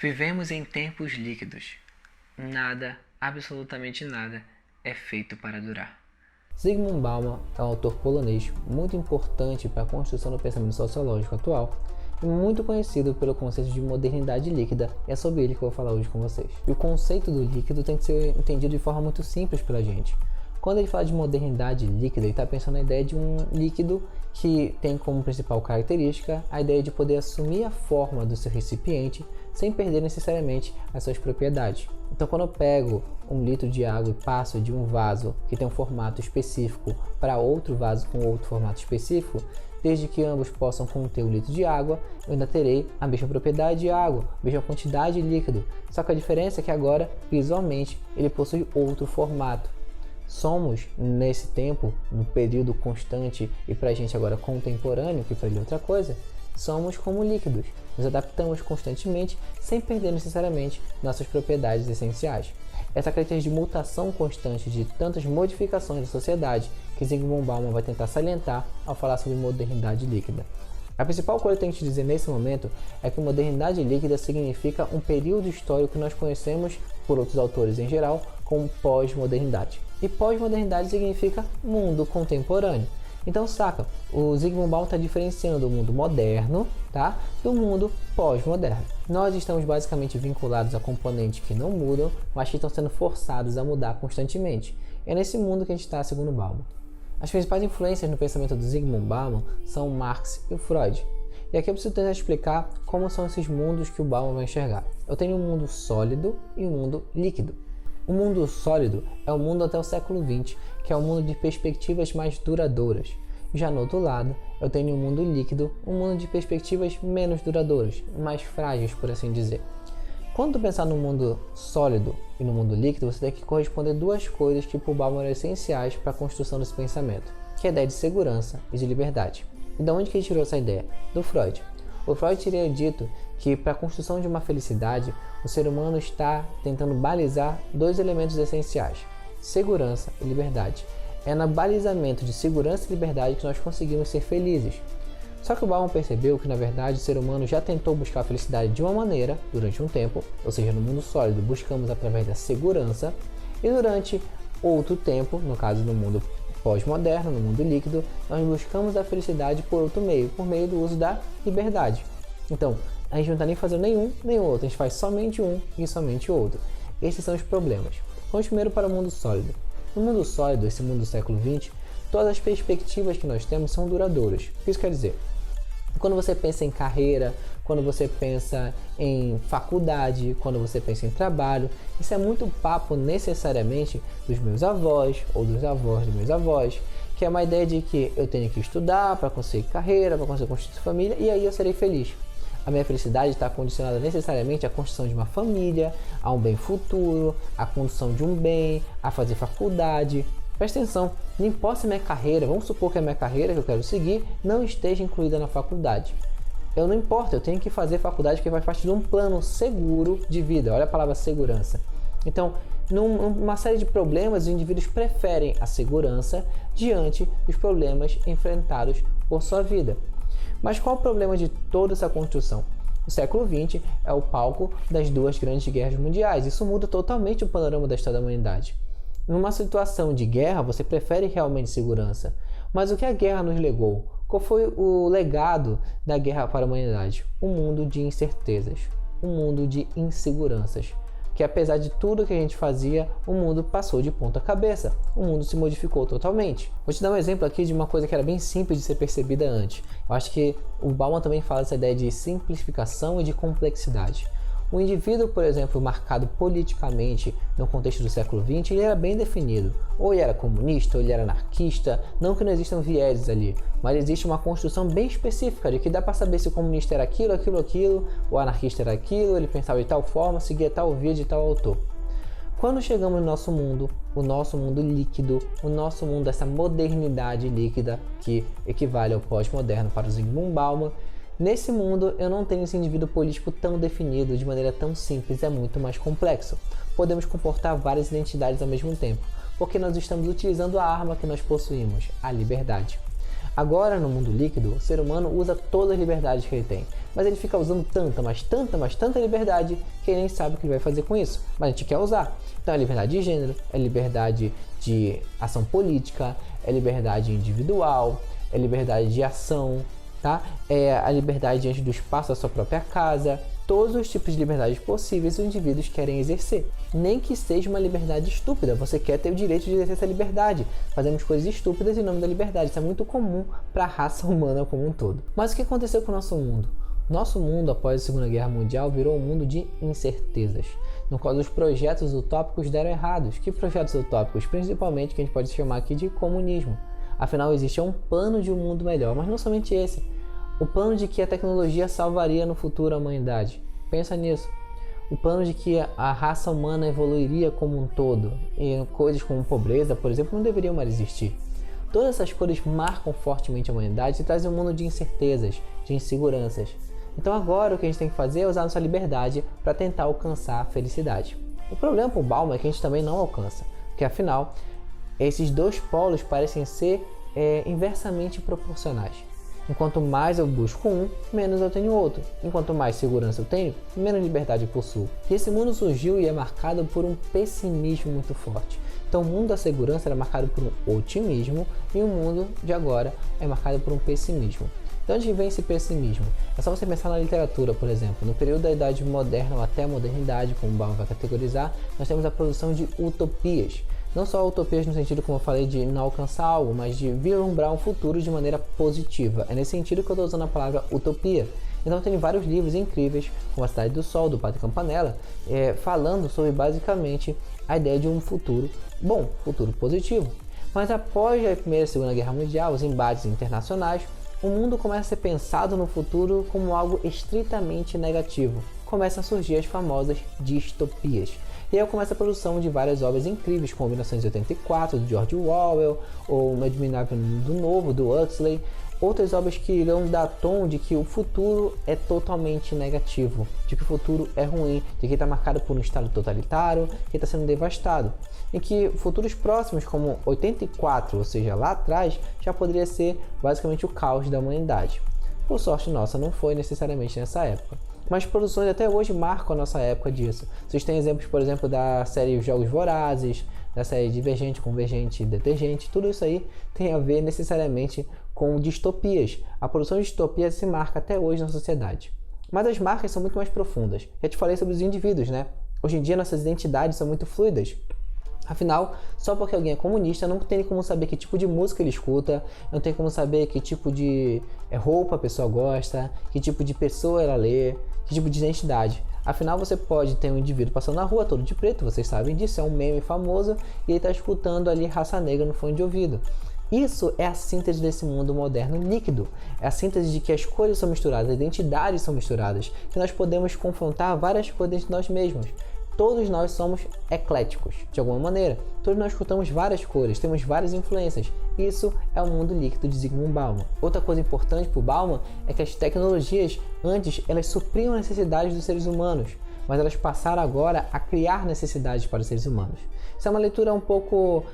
Vivemos em tempos líquidos. Nada, absolutamente nada, é feito para durar. Zygmunt Bauman é um autor polonês muito importante para a construção do pensamento sociológico atual e muito conhecido pelo conceito de modernidade líquida, e é sobre ele que eu vou falar hoje com vocês. E o conceito do líquido tem que ser entendido de forma muito simples pela gente. Quando ele fala de modernidade líquida, ele está pensando na ideia de um líquido que tem como principal característica a ideia de poder assumir a forma do seu recipiente sem perder necessariamente as suas propriedades. Então, quando eu pego 1 litro de água e passo de um vaso que tem um formato específico para outro vaso com outro formato específico, desde que ambos possam conter 1 litro de água, eu ainda terei a mesma propriedade de água, a mesma quantidade de líquido. Só que a diferença é que agora, visualmente, ele possui outro formato. Somos, nesse tempo, no período constante e para a gente agora contemporâneo, que para ele é outra coisa, somos como líquidos. Nos adaptamos constantemente sem perder necessariamente nossas propriedades essenciais. Essa característica de mutação constante de tantas modificações da sociedade que Zygmunt Bauman vai tentar salientar ao falar sobre modernidade líquida. A principal coisa que eu tenho que te dizer nesse momento é que modernidade líquida significa um período histórico que nós conhecemos, por outros autores em geral, como pós-modernidade. E pós-modernidade significa mundo contemporâneo. Então, saca, o Zygmunt Bauman está diferenciando o mundo moderno, tá, do mundo pós-moderno. Nós estamos basicamente vinculados a componentes que não mudam, mas que estão sendo forçados a mudar constantemente. É nesse mundo que a gente está, segundo Bauman. As principais influências no pensamento do Zygmunt Bauman são Marx e o Freud. E aqui eu preciso tentar explicar como são esses mundos que o Bauman vai enxergar. Eu tenho um mundo sólido e um mundo líquido. O mundo sólido é o mundo até o século XX, que é um mundo de perspectivas mais duradouras. Já no outro lado, eu tenho um mundo líquido, um mundo de perspectivas menos duradouras, mais frágeis, por assim dizer. Quando tu pensar no mundo sólido e no mundo líquido, você tem que corresponder duas coisas que para o Bauman eram essenciais para a construção desse pensamento, que é a ideia de segurança e de liberdade. E de onde que ele tirou essa ideia? Do Freud. O Freud teria dito que para a construção de uma felicidade, o ser humano está tentando balizar dois elementos essenciais, segurança e liberdade. É no balizamento de segurança e liberdade que nós conseguimos ser felizes. Só que o Bauman percebeu que, na verdade, o ser humano já tentou buscar a felicidade de uma maneira durante um tempo, ou seja, no mundo sólido buscamos através da segurança, e durante outro tempo, no caso no mundo pós-moderno, no mundo líquido, nós buscamos a felicidade por outro meio, por meio do uso da liberdade. Então, a gente não está nem fazendo nenhum nem outro, a gente faz somente um e somente outro. Esses são os problemas. Vamos primeiro para o mundo sólido. No mundo sólido, esse mundo do século XX, todas as perspectivas que nós temos são duradouras. O que isso quer dizer? Quando você pensa em carreira, quando você pensa em faculdade, quando você pensa em trabalho, isso é muito papo necessariamente dos meus avós ou dos avós dos meus avós, que é uma ideia de que eu tenho que estudar para conseguir carreira, para conseguir construir família e aí eu serei feliz. A minha felicidade está condicionada necessariamente à construção de uma família, a um bem futuro, à construção de um bem, a fazer faculdade. Presta atenção, não importa se minha carreira, vamos supor que a minha carreira que eu quero seguir não esteja incluída na faculdade. Eu não importa, eu tenho que fazer faculdade que faz parte de um plano seguro de vida. Olha a palavra segurança. Então, numa série de problemas, os indivíduos preferem a segurança diante dos problemas enfrentados por sua vida. Mas qual o problema de toda essa construção? O século XX é o palco das duas grandes guerras mundiais. Isso muda totalmente o panorama da história da humanidade. Numa situação de guerra, você prefere realmente segurança. Mas o que a guerra nos legou? Qual foi o legado da guerra para a humanidade? Um mundo de incertezas, um mundo de inseguranças. Que apesar de tudo que a gente fazia, o mundo passou de ponta cabeça. O mundo se modificou totalmente. Vou te dar um exemplo aqui de uma coisa que era bem simples de ser percebida antes. Eu acho que o Bauman também fala essa ideia de simplificação e de complexidade. O indivíduo, por exemplo, marcado politicamente no contexto do século XX, ele era bem definido. Ou ele era comunista, ou ele era anarquista, não que não existam vieses ali, mas existe uma construção bem específica de que dá para saber se o comunista era aquilo, o anarquista era aquilo, ele pensava de tal forma, seguia tal via de tal autor. Quando chegamos no nosso mundo, o nosso mundo líquido, o nosso mundo dessa modernidade líquida, que equivale ao pós-moderno para o Zygmunt Bauman, nesse mundo, eu não tenho esse indivíduo político tão definido de maneira tão simples, é muito mais complexo. Podemos comportar várias identidades ao mesmo tempo, porque nós estamos utilizando a arma que nós possuímos, a liberdade. Agora, no mundo líquido, o ser humano usa todas as liberdades que ele tem. mas ele fica usando tanta liberdade que ele nem sabe o que ele vai fazer com isso, mas a gente quer usar. Então é liberdade de gênero, é liberdade de ação política, é liberdade individual, é liberdade de ação, tá? É a liberdade diante do espaço da sua própria casa. Todos os tipos de liberdades possíveis os indivíduos querem exercer. Nem que seja uma liberdade estúpida, você quer ter o direito de exercer essa liberdade. Fazemos coisas estúpidas em nome da liberdade, isso é muito comum para a raça humana como um todo. Mas o que aconteceu com o nosso mundo? Nosso mundo, após a Segunda Guerra Mundial, virou um mundo de incertezas, no qual os projetos utópicos deram errados. Que projetos utópicos? Principalmente que a gente pode chamar aqui de comunismo. Afinal, existe um plano de um mundo melhor, mas não somente esse. O plano de que a tecnologia salvaria no futuro a humanidade. Pensa nisso. O plano de que a raça humana evoluiria como um todo. E coisas como pobreza, por exemplo, não deveriam mais existir. Todas essas coisas marcam fortemente a humanidade e trazem um mundo de incertezas, de inseguranças. Então agora o que a gente tem que fazer é usar nossa liberdade para tentar alcançar a felicidade. O problema para o Bauman é que a gente também não alcança. Porque afinal, esses dois polos parecem ser inversamente proporcionais. Enquanto mais eu busco um, menos eu tenho outro. Enquanto mais segurança eu tenho, menos liberdade eu possuo. E esse mundo surgiu e é marcado por um pessimismo muito forte. Então o mundo da segurança era marcado por um otimismo e o mundo de agora é marcado por um pessimismo. De onde vem esse pessimismo? É só você pensar na literatura, por exemplo. No período da Idade Moderna ou até a Modernidade, como o Bauman vai categorizar, nós temos a produção de utopias. Não só utopias no sentido, como eu falei, de não alcançar algo, mas de vislumbrar um futuro de maneira positiva. É nesse sentido que eu estou usando a palavra utopia. Então tem vários livros incríveis, como A Cidade do Sol, do Padre Campanella, falando sobre basicamente a ideia de um futuro bom, futuro positivo. Mas após a Primeira e Segunda Guerra Mundial, os embates internacionais, o mundo começa a ser pensado no futuro como algo estritamente negativo. Começam a surgir as famosas distopias. E aí começa a produção de várias obras incríveis, como 1984, do George Orwell, ou O Admirável Mundo Novo, do Huxley. Outras obras que irão dar tom de que o futuro é totalmente negativo, de que o futuro é ruim, de que está marcado por um estado totalitário, que está sendo devastado. E que futuros próximos, como 84, ou seja, lá atrás, já poderia ser basicamente o caos da humanidade. Por sorte nossa, não foi necessariamente nessa época. Mas produções até hoje marcam a nossa época disso. Vocês têm exemplos, por exemplo, da série Jogos Vorazes, da série Divergente, Convergente, Detergente. Tudo isso aí tem a ver necessariamente com distopias. A produção de distopias se marca até hoje na sociedade. Mas as marcas são muito mais profundas. Já te falei sobre os indivíduos, né? Hoje em dia nossas identidades são muito fluidas. Afinal, só porque alguém é comunista, não tem como saber que tipo de música ele escuta, não tem como saber que tipo de roupa a pessoa gosta, que tipo de pessoa ela lê, que tipo de identidade. Afinal, você pode ter um indivíduo passando na rua todo de preto, vocês sabem disso, é um meme famoso, e ele está escutando ali Raça Negra no fone de ouvido. Isso é a síntese desse mundo moderno líquido. É a síntese de que as cores são misturadas, as identidades são misturadas, que nós podemos confrontar várias coisas de nós mesmos. Todos nós somos ecléticos, de alguma maneira. Todos nós escutamos várias cores, temos várias influências. Isso é o mundo líquido de Zygmunt Bauman. Outra coisa importante para o Bauman é que as tecnologias, antes, elas supriam as necessidades dos seres humanos, mas elas passaram agora a criar necessidades para os seres humanos. Isso é uma leitura um pouco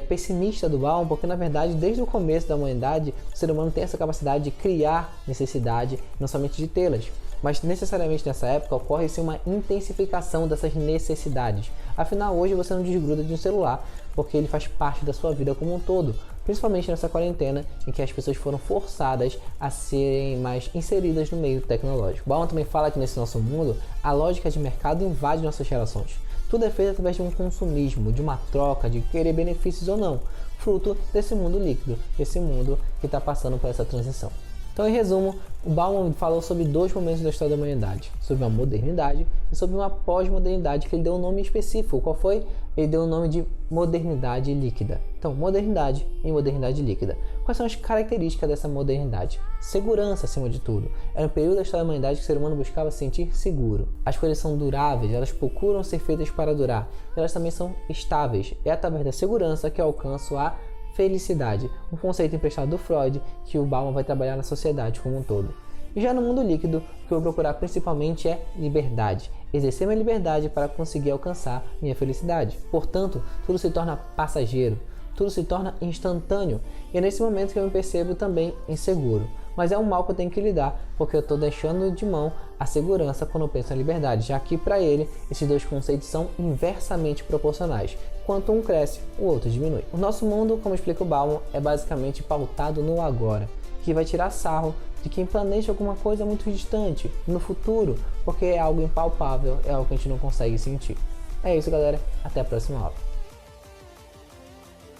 pessimista do Bauman, porque na verdade, desde o começo da humanidade, o ser humano tem essa capacidade de criar necessidade, não somente de tê-las. Mas necessariamente nessa época ocorre-se uma intensificação dessas necessidades. Afinal, hoje você não desgruda de um celular, porque ele faz parte da sua vida como um todo. Principalmente nessa quarentena, em que as pessoas foram forçadas a serem mais inseridas no meio tecnológico. Bauman também fala que nesse nosso mundo, a lógica de mercado invade nossas relações. Tudo é feito através de um consumismo, de uma troca, de querer benefícios ou não, fruto desse mundo líquido, desse mundo que está passando por essa transição. Então, em resumo, o Bauman falou sobre dois momentos da história da humanidade, sobre uma modernidade e sobre uma pós-modernidade, que ele deu um nome específico. Qual foi? Ele deu o nome de modernidade líquida. Então, modernidade e modernidade líquida. Quais são as características dessa modernidade? Segurança, acima de tudo. Era um período da história da humanidade que o ser humano buscava se sentir seguro. As coisas são duráveis, elas procuram ser feitas para durar. Elas também são estáveis. É através da segurança que eu alcanço a felicidade, um conceito emprestado do Freud que o Bauman vai trabalhar na sociedade como um todo. E já no mundo líquido, o que eu vou procurar principalmente é liberdade, exercer minha liberdade para conseguir alcançar minha felicidade. Portanto, tudo se torna passageiro, tudo se torna instantâneo, e é nesse momento que eu me percebo também inseguro. mas é um mal que eu tenho que lidar, porque eu estou deixando de mão a segurança quando eu penso em liberdade, já que para ele esses dois conceitos são inversamente proporcionais. Enquanto um cresce, o outro diminui. O nosso mundo, como explica o Bauman, é basicamente pautado no agora, que vai tirar sarro de quem planeja alguma coisa muito distante, no futuro, porque é algo impalpável, é algo que a gente não consegue sentir. É isso, galera. Até a próxima aula.